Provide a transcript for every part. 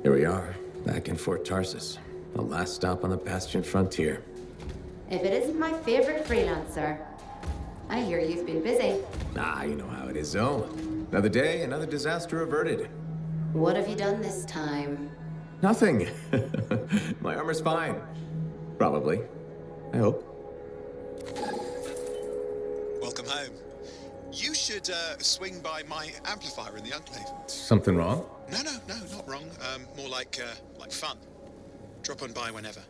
Here we are, back in Fort Tarsus. The last stop on the Bastion frontier. If it isn't my favorite freelancer. I hear you've been busy. Ah, you know how it is, Zoe. Another day, another disaster averted. What have you done this time? Nothing. My armor's fine. Probably. I hope. Welcome home. You should swing by my amplifier in the Enclave. Something wrong? No, not wrong. More like fun. Drop on by whenever.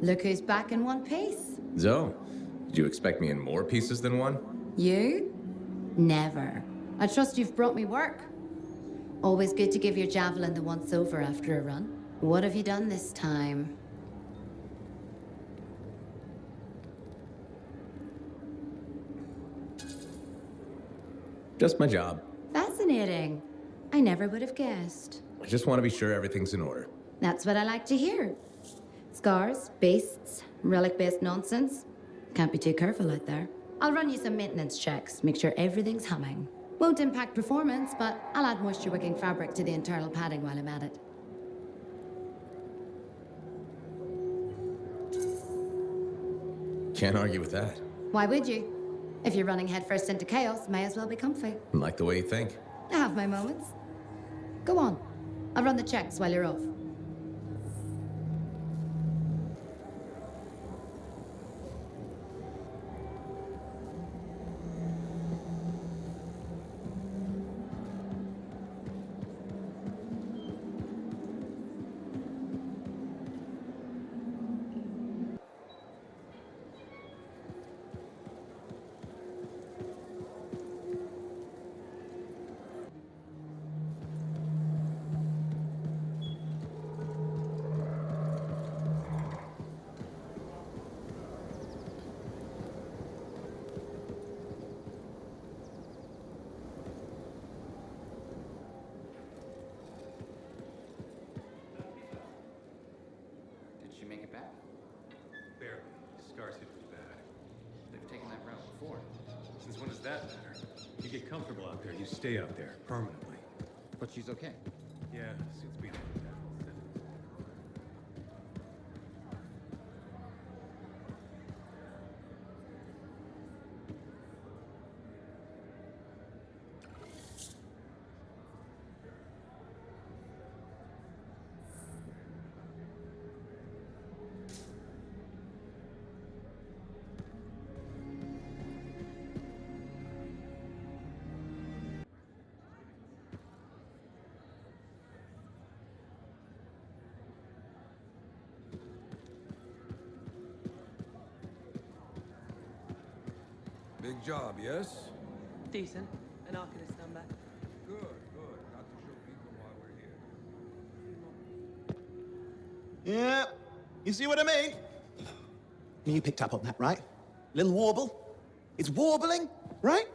Look who's back in one piece. Zoe, did you expect me in more pieces than one? You? Never. I trust you've brought me work. Always good to give your javelin the once-over after a run. What have you done this time? Just my job. Fascinating. I never would have guessed. I just want to be sure everything's in order. That's what I like to hear. Scars, beasts, relic-based nonsense. Can't be too careful out there. I'll run you some maintenance checks, make sure everything's humming. Won't impact performance, but I'll add moisture-wicking fabric to the internal padding while I'm at it. Can't argue with that. Why would you? If you're running headfirst into chaos, may as well be comfy. Like the way you think. I have my moments. Go on. I'll run the checks while you're off. Did she make it back? Barely. Scars hit pretty bad. They've taken that route before. Since when does that matter? You get comfortable out there, you stay out there, permanently. But she's okay. Yeah, since being like that. Big job, yes? Decent. An Arcanist number. Good, good. Got to show people why we're here. Yeah, you see what I mean? You picked up on that, right? Little warble. It's warbling, right?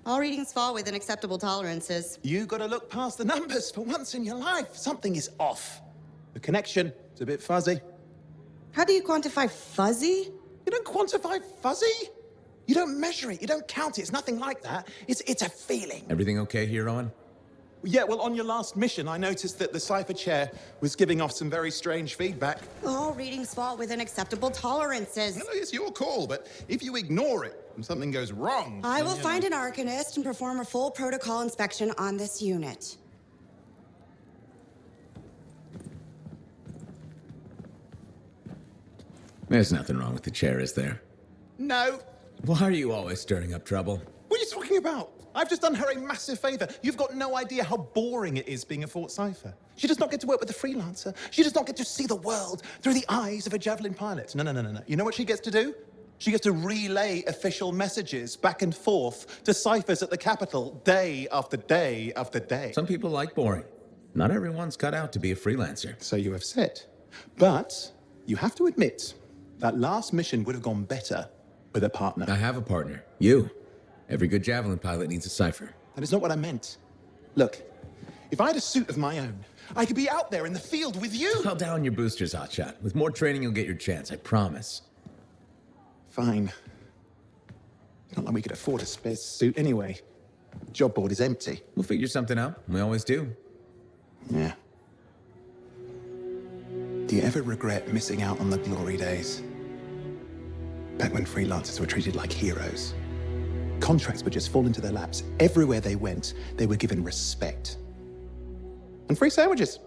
All readings fall within acceptable tolerances. You gotta look past the numbers for once in your life. Something is off. The connection is a bit fuzzy. How do you quantify fuzzy? You don't quantify fuzzy. You don't measure it. You don't count it. It's nothing like that. It's a feeling. Everything okay here, on? Yeah, well, on your last mission, I noticed that the cipher chair was giving off some very strange feedback. All readings fall within acceptable tolerances. No, it's your call, but if you ignore it and something goes wrong... I will find an Arcanist and perform a full protocol inspection on this unit. There's nothing wrong with the chair, is there? No. Why are you always stirring up trouble? What are you talking about? I've just done her a massive favor. You've got no idea how boring it is being a Fort Cipher. She does not get to work with a freelancer. She does not get to see the world through the eyes of a javelin pilot. No. You know what she gets to do? She gets to relay official messages back and forth to ciphers at the capital day after day after day. Some people like boring. Not everyone's cut out to be a freelancer. So you have said. But you have to admit, that last mission would have gone better with a partner. I have a partner. You. Every good Javelin pilot needs a cipher. That is not what I meant. Look, if I had a suit of my own, I could be out there in the field with you. I'll down your boosters, hotshot. With more training, you'll get your chance, I promise. Fine. Not like we could afford a spare suit anyway. Job board is empty. We'll figure something out. We always do. Yeah. Do you ever regret missing out on the glory days? Back when freelancers were treated like heroes. Contracts would just fall into their laps. Everywhere they went, they were given respect. And free sandwiches.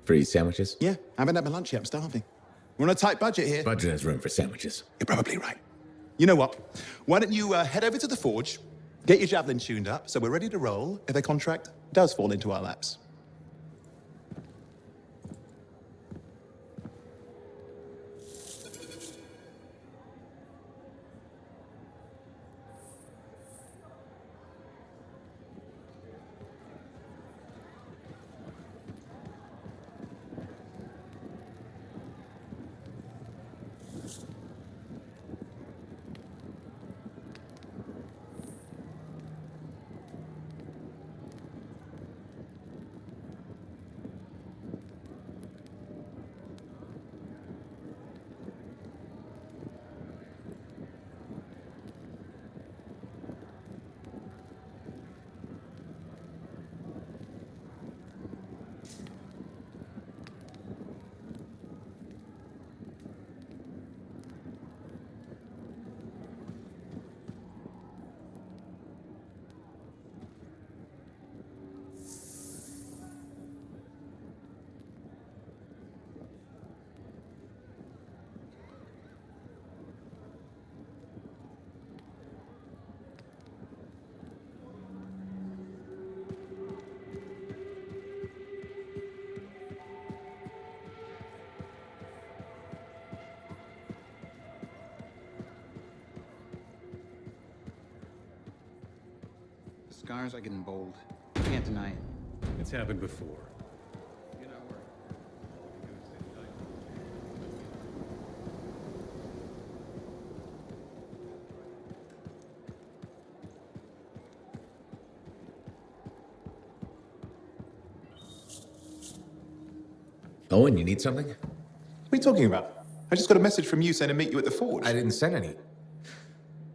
Free sandwiches? Yeah, I haven't had my lunch yet. I'm starving. We're on a tight budget here. Budget has room for sandwiches. You're probably right. You know what? Why don't you head over to the forge, get your javelin tuned up, so we're ready to roll if a contract does fall into our laps. Scars are getting bold. Can't deny it. It's happened before. Owen, you need something? What are you talking about? I just got a message from you saying to meet you at the forge. I didn't send any.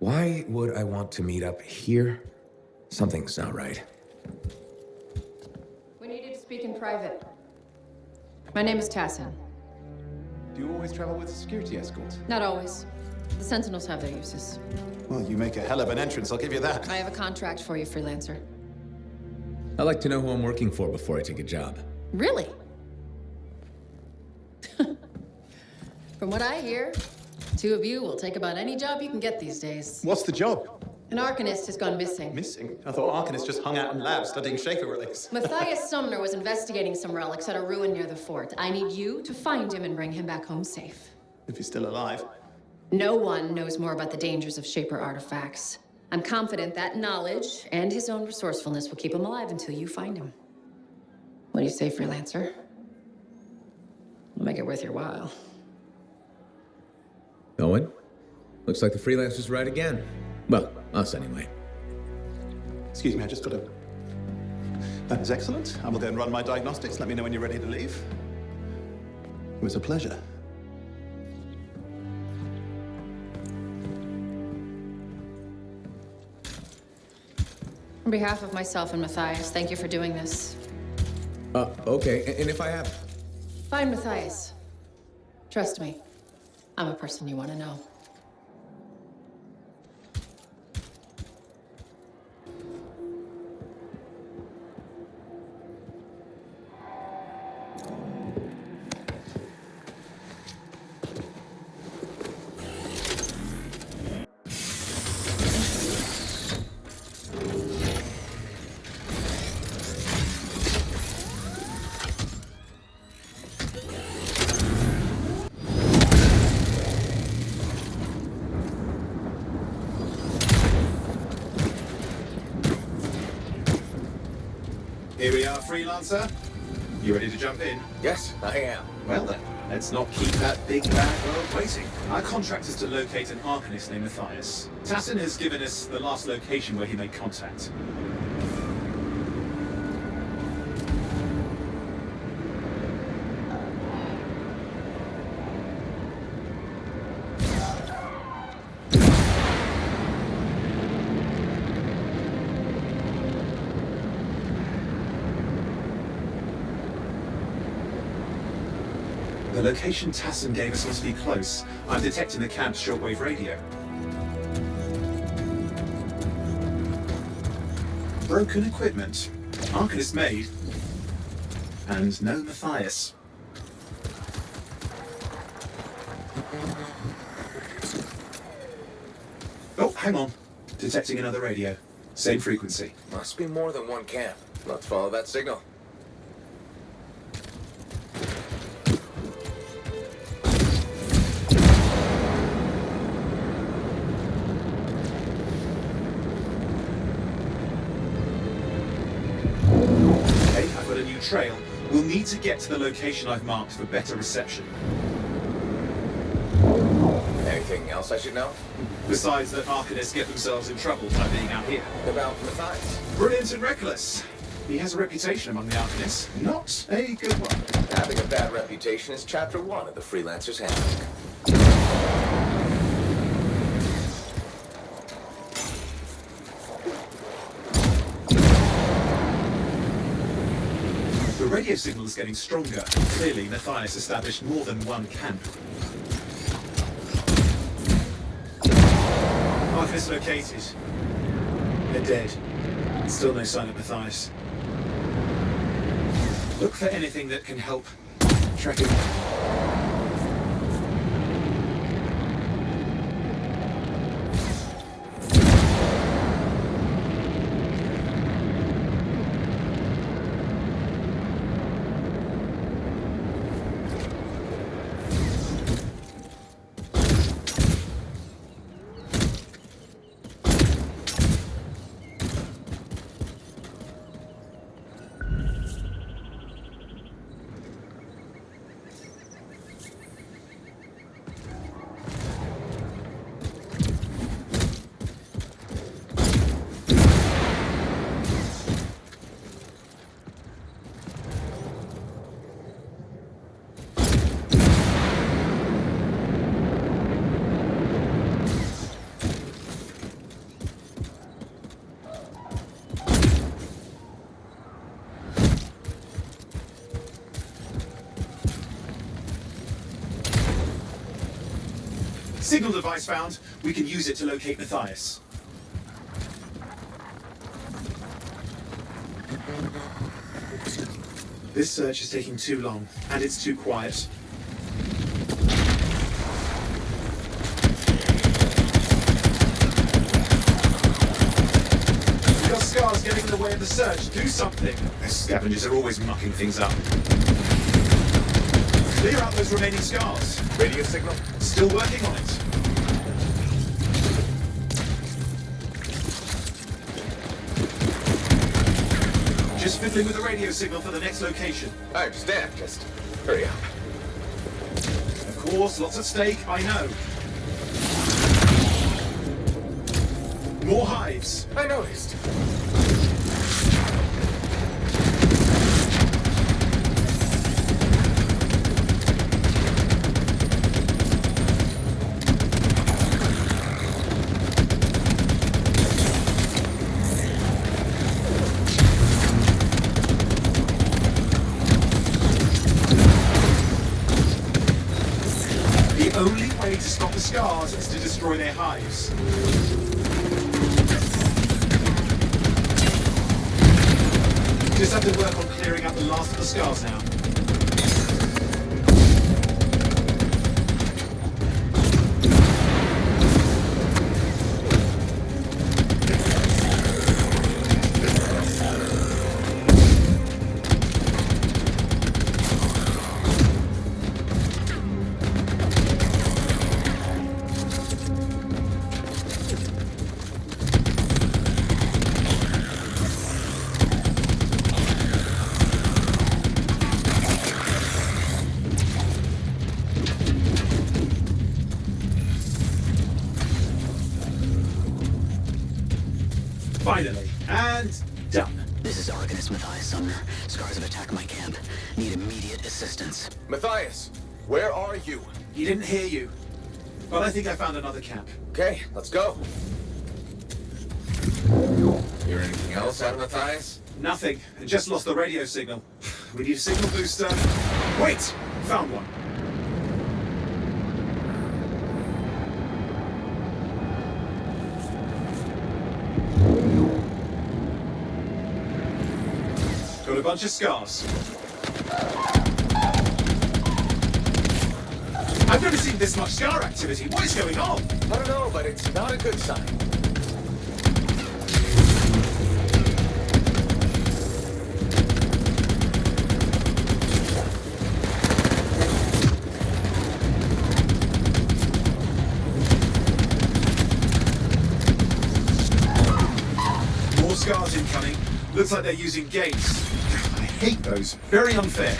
Why would I want to meet up here? Something's not right. We needed to speak in private. My name is Tassin. Do you always travel with a security escort? Not always. The Sentinels have their uses. Well, you make a hell of an entrance, I'll give you that. I have a contract for you, freelancer. I like to know who I'm working for before I take a job. Really? From what I hear, two of you will take about any job you can get these days. What's the job? An Arcanist has gone missing. Missing? I thought Arcanist just hung out in labs studying Shaper relics. Matthias Sumner was investigating some relics at a ruin near the fort. I need you to find him and bring him back home safe. If he's still alive. No one knows more about the dangers of Shaper artifacts. I'm confident that knowledge and his own resourcefulness will keep him alive until you find him. What do you say, freelancer? I'll make it worth your while. Owen? Looks like the freelancer's right again. Well, us anyway. Excuse me, I just got to... That is excellent. I will go and run my diagnostics. Let me know when you're ready to leave. It was a pleasure. On behalf of myself and Matthias, thank you for doing this. Okay, and if I have... Find Matthias. Trust me, I'm a person you want to know. Here we are, freelancer. You ready to jump in? Yes, I am. Well then, let's not keep that big bad world waiting. Our contract is to locate an Arcanist named Matthias. Tassin has given us the last location where he made contact. The location Tassin gave us must be close. I'm detecting the camp's shortwave radio. Broken equipment. Arcanist made. And no Matthias. Oh, hang on. Detecting another radio. Same frequency. Must be more than one camp. Let's follow that signal. Trail, we'll need to get to the location I've marked for better reception. Anything else I should know? Besides that Arcanists get themselves in trouble by being out here. About Matthias? Brilliant and reckless. He has a reputation among the Arcanists. Not a good one. Having a bad reputation is chapter 1 of the Freelancers Handbook. The radio signal is getting stronger. Clearly, Matthias established more than one camp. Arcanist located. They're dead. Still no sign of Matthias. Look for anything that can help track him. Signal device found. We can use it to locate Matthias. This search is taking too long, and it's too quiet. We've got scars getting in the way of the search. Do something. Those scavengers are always mucking things up. Clear out those remaining scars. Radio signal? Still working on it. Just fiddling with the radio signal for the next location. I understand. Just hurry up. Of course, lots at stake, I know. More hives. I noticed. The only way to stop the scars is to destroy their hives. Just have to work on clearing out the last of the scars now. This is Arcanist Matthias Sumner. Scars have attacked my camp. Need immediate assistance. Matthias, where are you? He didn't hear you. But I think I found another camp. Okay, let's go. Hear anything else out of Matthias? Nothing. I just lost the radio signal. We need a signal booster. Wait! Found one. Got a bunch of scars. I've never seen this much scar activity. What is going on? I don't know, but it's not a good sign. More scars incoming. Looks like they're using gates. I hate those. Very unfair.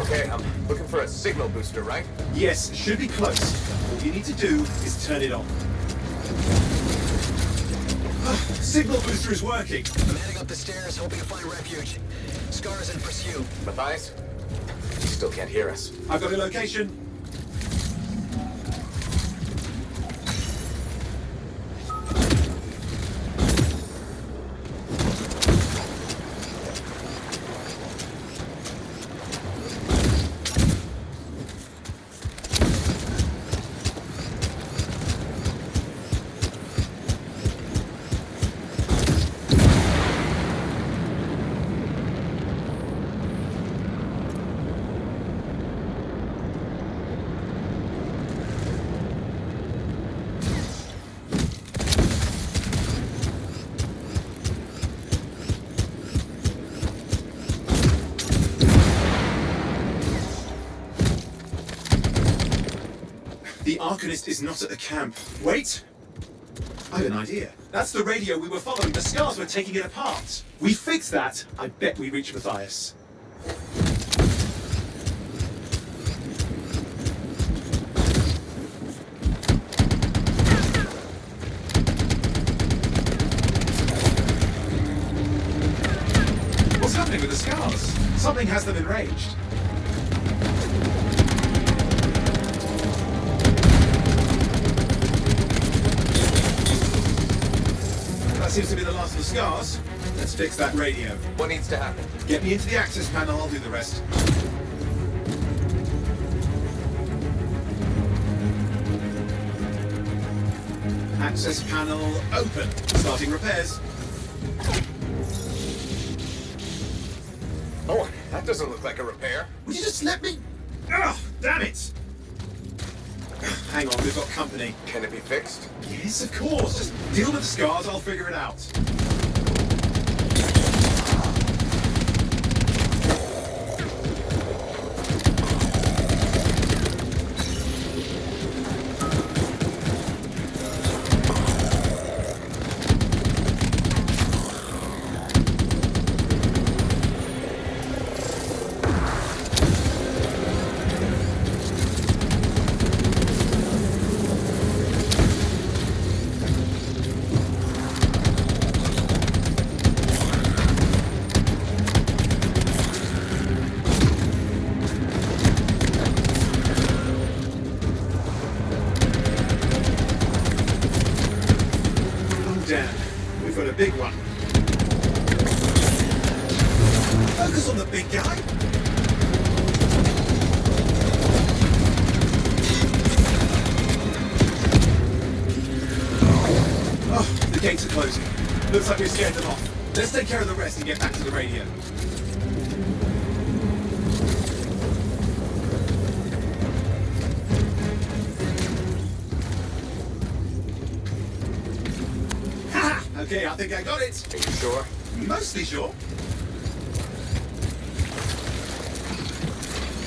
Okay, I'm looking for a signal booster, right? Yes, should be close. All you need to do is turn it on. Signal booster is working. I'm heading up the stairs, hoping to find refuge. Scars in pursuit. Matthias? He still can't hear us. I've got a location. The Arcanist is not at the camp. Wait! I have an idea. That's the radio we were following. The scars were taking it apart. We fix that, I bet we reach Matthias. What's happening with the scars? Something has them enraged. That seems to be the last of the scars. Let's fix that radio. What needs to happen? Get me into the access panel, I'll do the rest. Access panel open. Starting repairs. Oh, that doesn't look like a repair. Would you just let me? Ugh, damn it! Hang on, we've got company. Can it be fixed? Yes, of course. Just deal with the scars, I'll figure it out. Damn, we've got a big one. Focus on the big guy. Oh, the gates are closing. Looks like we scared them off. Let's take care of the rest and get back to the radio. Okay, I think I got it. Are you sure? Mostly sure.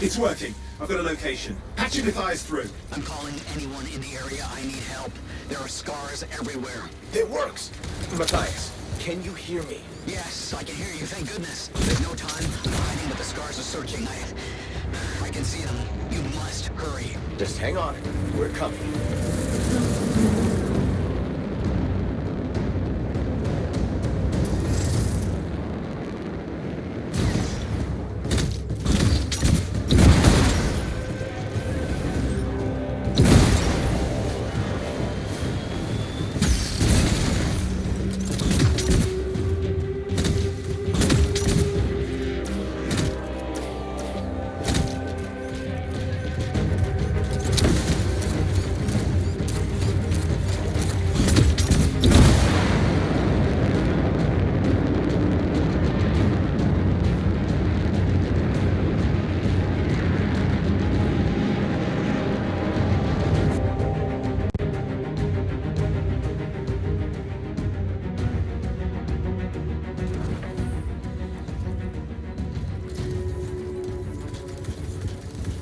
It's working. I've got a location. Patching Matthias through. I'm calling anyone in the area. I need help. There are scars everywhere. It works! Matthias, can you hear me? Yes, I can hear you, thank goodness. There's no time. I'm hiding, but the scars are searching. I can see them. You must hurry. Just hang on. We're coming.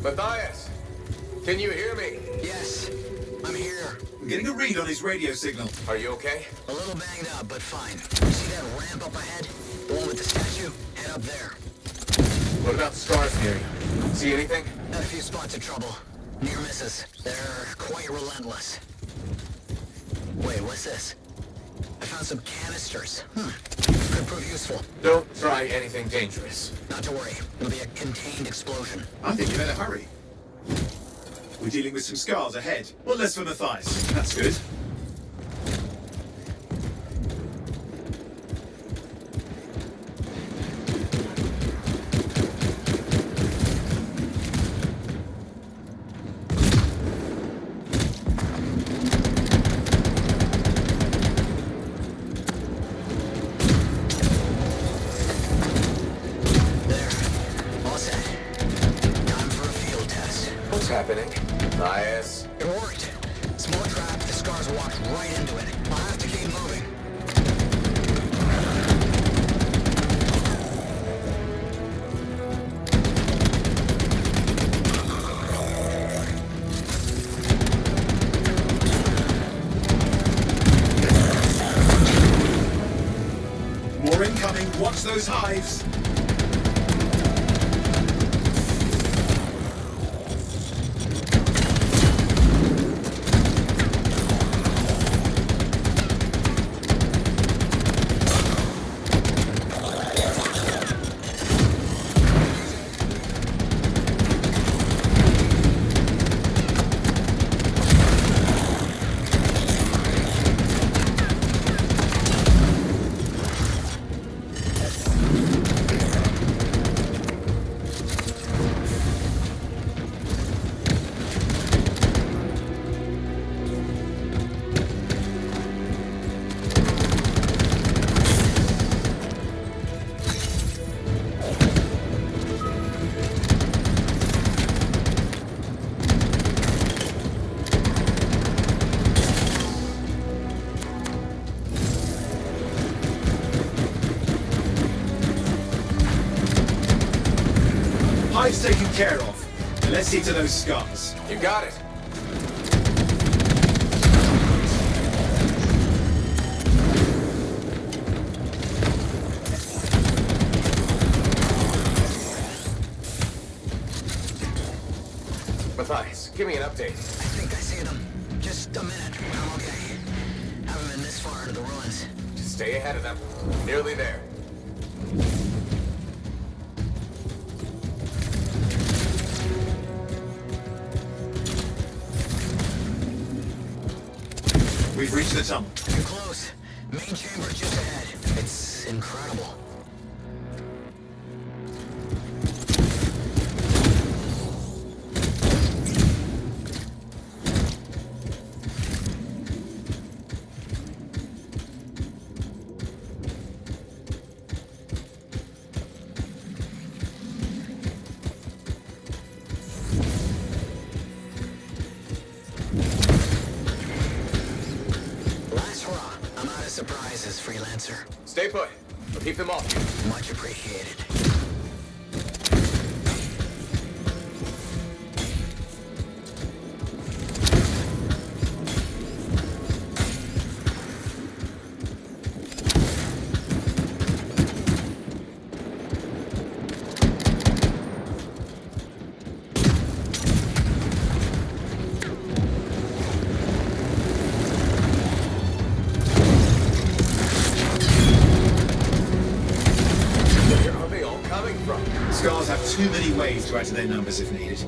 Matthias, can you hear me? Yes, I'm here. I'm getting a read on his radio signal. Are you okay? A little banged up, but fine. You see that ramp up ahead? The one with the statue? Head up there. What about scars near you? See anything? Had a few spots of trouble. Near misses. They're quite relentless. Wait, what's this? I found some canisters. Could prove useful. Don't try anything dangerous. Not to worry. It'll be a contained explosion. I think you better hurry. We're dealing with some scars ahead. Well, less for Matthias. That's good. Happening. Matthias. It worked. Small trap, the scars walked right into it. I'll have to keep moving. More incoming. Watch those hives. Hive's taken care of. Let's see to those scars. You got it. Matthias, give me an update. I think I see them. Just a minute. I'm okay. Haven't been this far into the ruins. Just stay ahead of them. Nearly there. We've reached the tunnel. Too close. Main chamber just ahead. It's incredible. Surprises, freelancer. Stay put. We'll keep them off you. Much appreciated. leave to add to their numbers if needed.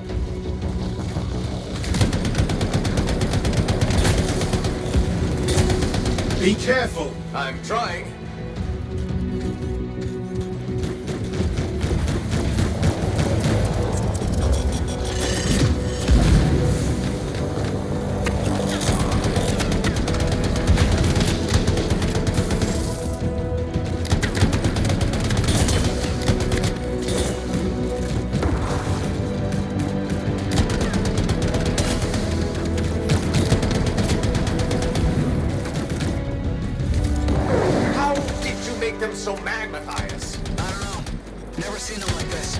Be careful! I'm trying. Them so mad, Matthias? I don't know. Never seen them like this.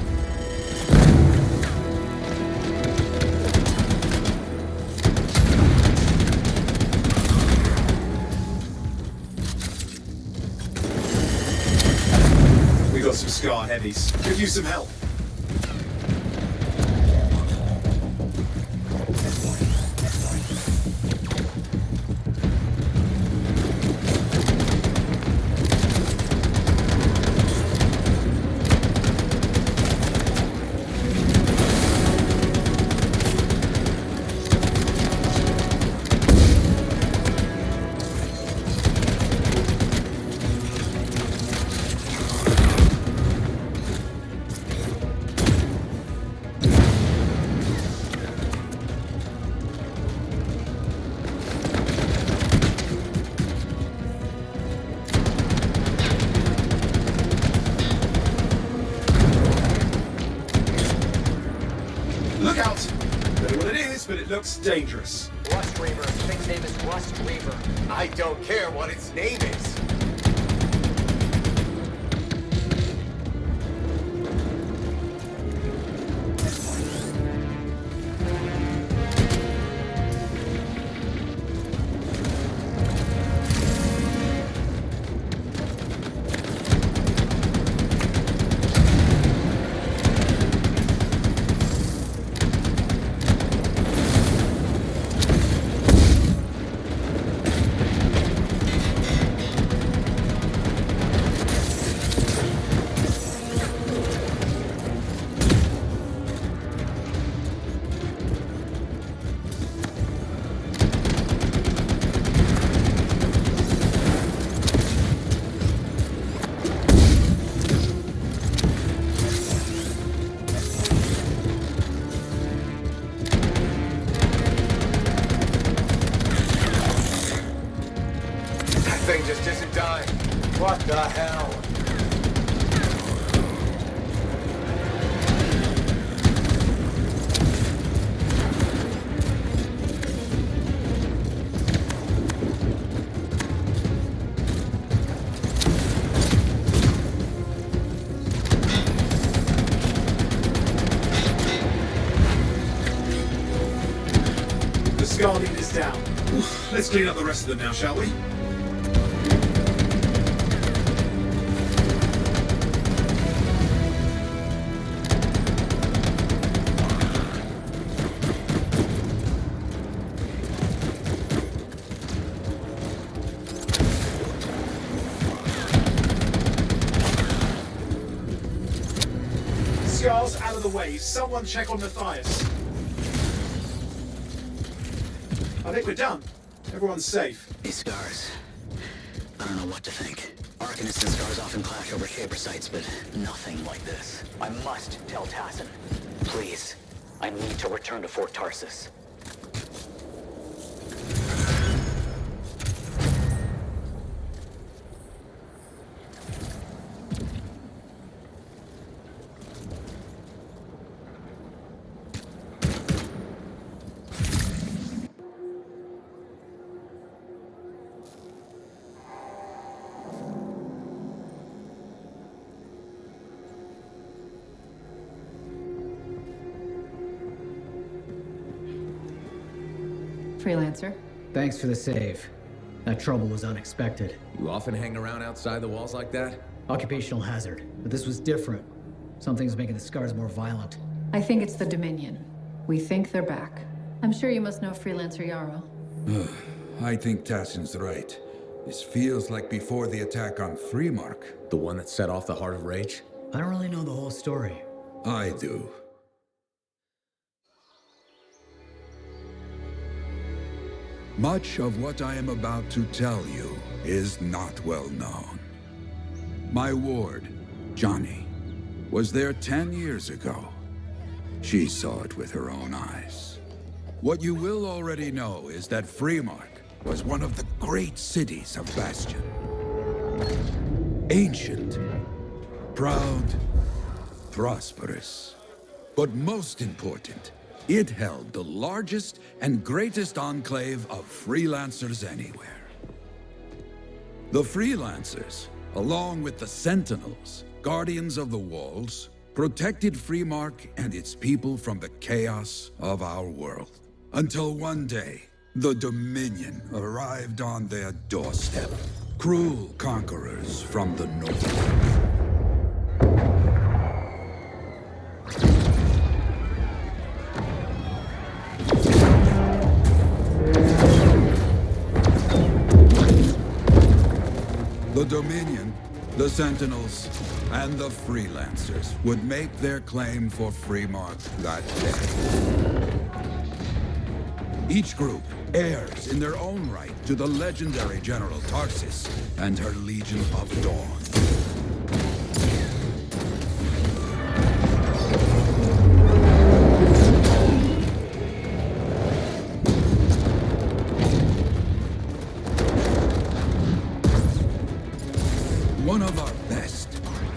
We got some Scar heavies. Could use some help. Look out! Don't know what it is, but it looks dangerous. Rust Reaver. Thing's name is Rust Reaver. I don't care what its name is. Thing just isn't dying. What the hell? The Scar leader's down. Let's clean up the rest of them now, shall we? Scar's out of the way. Someone check on Matthias. I think we're done. Everyone's safe. These Scars. I don't know what to think. Arcanist and Scars often clash over Shaper sites, but nothing like this. I must tell Tassin. Please. I need to return to Fort Tarsus. Freelancer. Thanks for the save. That trouble was unexpected. You often hang around outside the walls like that? Occupational hazard. But this was different. Something's making the Scars more violent. I think it's the Dominion. We think they're back. I'm sure you must know Freelancer Yarrow. I think Tassin's right. This feels like before the attack on Freemark. The one that set off the Heart of Rage? I don't really know the whole story. I do. much of what I am about to tell you is not well known. My ward, Johnny, was there 10 years ago. She saw it with her own eyes. What you will already know is that Freemark was one of the great cities of Bastion. Ancient, proud, prosperous. But most important, it held the largest and greatest enclave of freelancers anywhere. The freelancers, along with the Sentinels, guardians of the walls, protected Freemark and its people from the chaos of our world. Until one day, the Dominion arrived on their doorstep. Cruel conquerors from the north. The Dominion, the Sentinels, and the Freelancers would make their claim for Freemark that day. Each group heirs in their own right to the legendary General Tarsis and her Legion of Dawn. One of our best,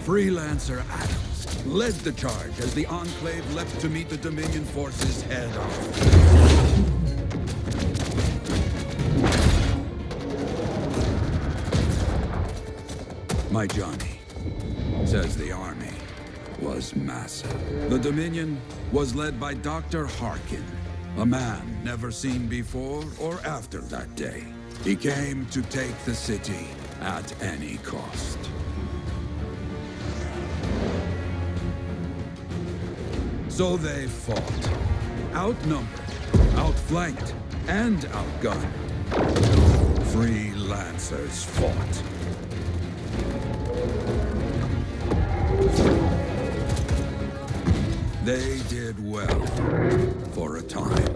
Freelancer Adams, led the charge as the Enclave leapt to meet the Dominion forces head-on. My Johnny says the army was massive. The Dominion was led by Dr. Harkin, a man never seen before or after that day. He came to take the city at any cost. So they fought. Outnumbered, outflanked, and outgunned. Freelancers fought. They did well for a time.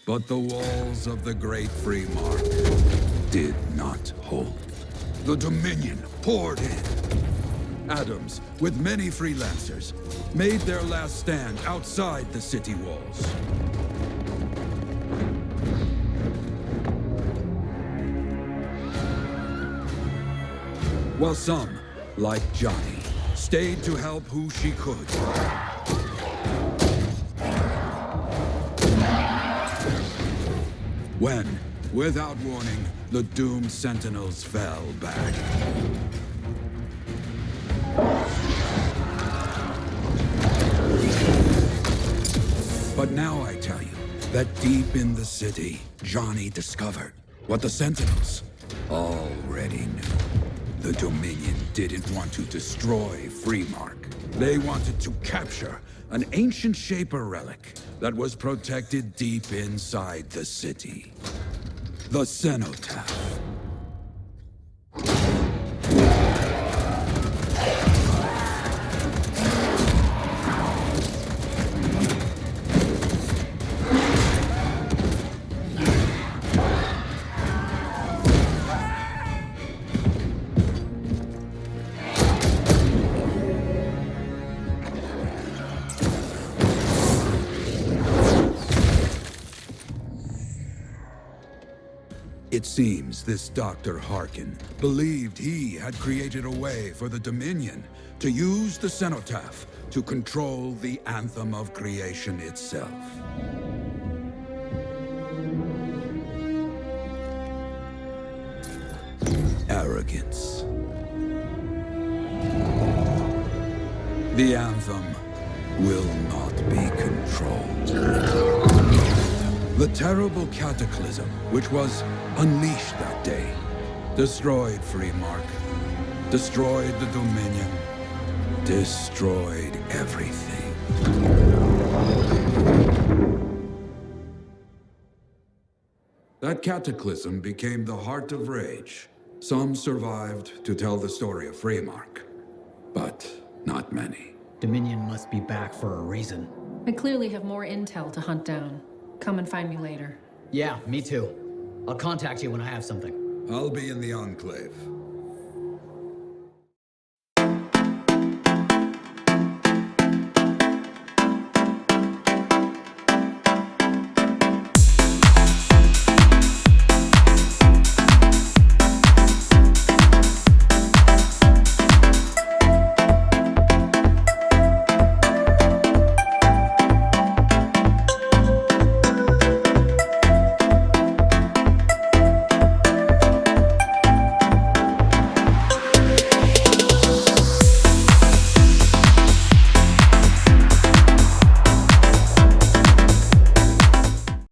But the walls of the Great Freemark did not hold. The Dominion poured in. Adams, with many freelancers, made their last stand outside the city walls. While some, like Johnny, stayed to help who she could. When, without warning, the doomed Sentinels fell back. But now I tell you that deep in the city, Johnny discovered what the Sentinels already knew. The Dominion didn't want to destroy Freemark. They wanted to capture an ancient Shaper relic that was protected deep inside the city. The Cenotaph. It seems this Dr. Harkin believed he had created a way for the Dominion to use the Cenotaph to control the Anthem of creation itself. Arrogance. The Anthem will not be controlled. The terrible cataclysm, which was unleashed that day, destroyed Freemark, destroyed the Dominion, destroyed everything. That cataclysm became the heart of Rage. Some survived to tell the story of Freemark, but not many. Dominion must be back for a reason. I clearly have more intel to hunt down. Come and find me later. Yeah, me too. I'll contact you when I have something. I'll be in the Enclave.